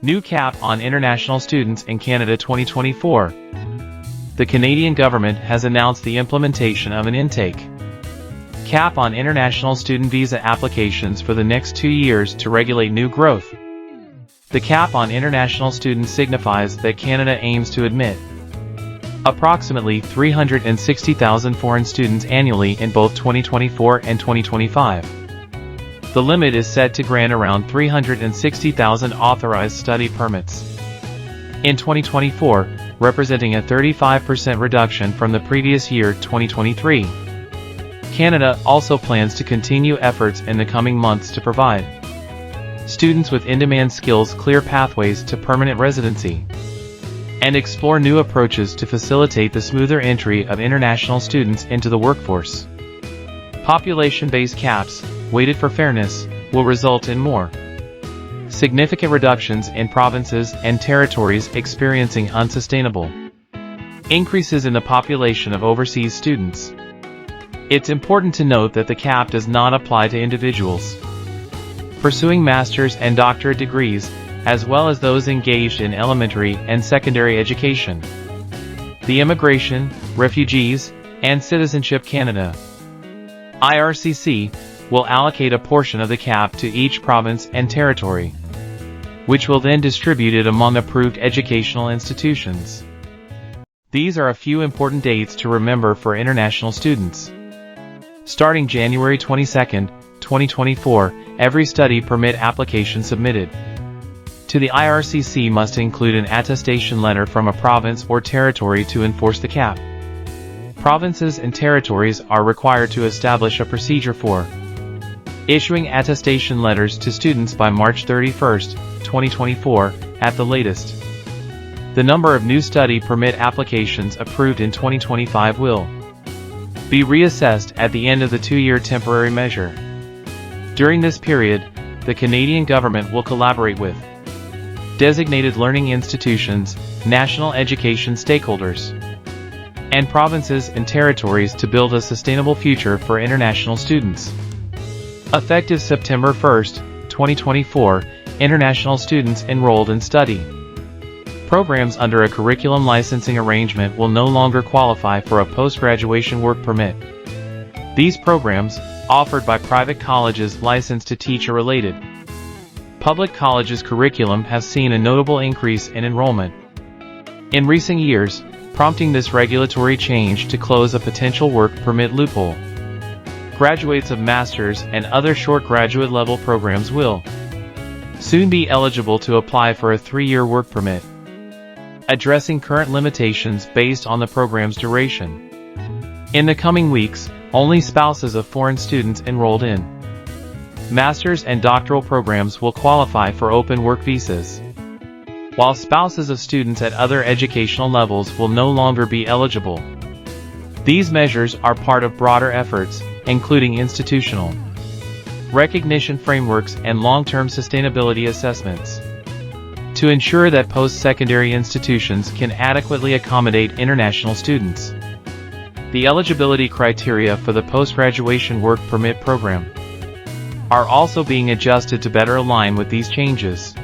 New cap on international students in Canada 2024. The Canadian government has announced the implementation of an intake cap on international student visa applications for the next 2 years to regulate new growth. The cap on international students signifies that Canada aims to admit approximately 360,000 foreign students annually in both 2024 and 2025. The limit is set to grant around 360,000 authorized study permits in 2024, representing a 35% reduction from the previous year 2023. Canada also plans to continue efforts in the coming months to provide students with in-demand skills clear pathways to permanent residency and explore new approaches to facilitate the smoother entry of international students into the workforce. Population-based caps, weighted for fairness, will result in more significant reductions in provinces and territories experiencing unsustainable increases in the population of overseas students. It's important to note that the cap does not apply to individuals pursuing master's and doctorate degrees, as well as those engaged in elementary and secondary education. The Immigration, Refugees, and Citizenship Canada (IRCC) will allocate a portion of the cap to each province and territory, which will then distribute it among approved educational institutions. These are a few important dates to remember for international students. Starting January 22, 2024, every study permit application submitted to the IRCC must include an attestation letter from a province or territory to enforce the cap. Provinces and territories are required to establish a procedure for issuing attestation letters to students by March 31, 2024, at the latest. The number of new study permit applications approved in 2025 will be reassessed at the end of the 2-year temporary measure. During this period, the Canadian government will collaborate with designated learning institutions, national education stakeholders, and provinces and territories to build a sustainable future for international students. Effective September 1, 2024, international students enrolled in study programs under a curriculum licensing arrangement will no longer qualify for a post-graduation work permit. These programs, offered by private colleges licensed to teach a related public college's curriculum, have seen a notable increase in enrollment in recent years, prompting this regulatory change to close a potential work permit loophole. Graduates of master's and other short graduate level programs will soon be eligible to apply for a 3-year work permit, addressing current limitations based on the program's duration. In the coming weeks, only spouses of foreign students enrolled in master's and doctoral programs will qualify for open work visas, while spouses of students at other educational levels will no longer be eligible. These measures are part of broader efforts, including institutional recognition frameworks and long-term sustainability assessments, to ensure that post-secondary institutions can adequately accommodate international students. The eligibility criteria for the post-graduation work permit program are also being adjusted to better align with these changes.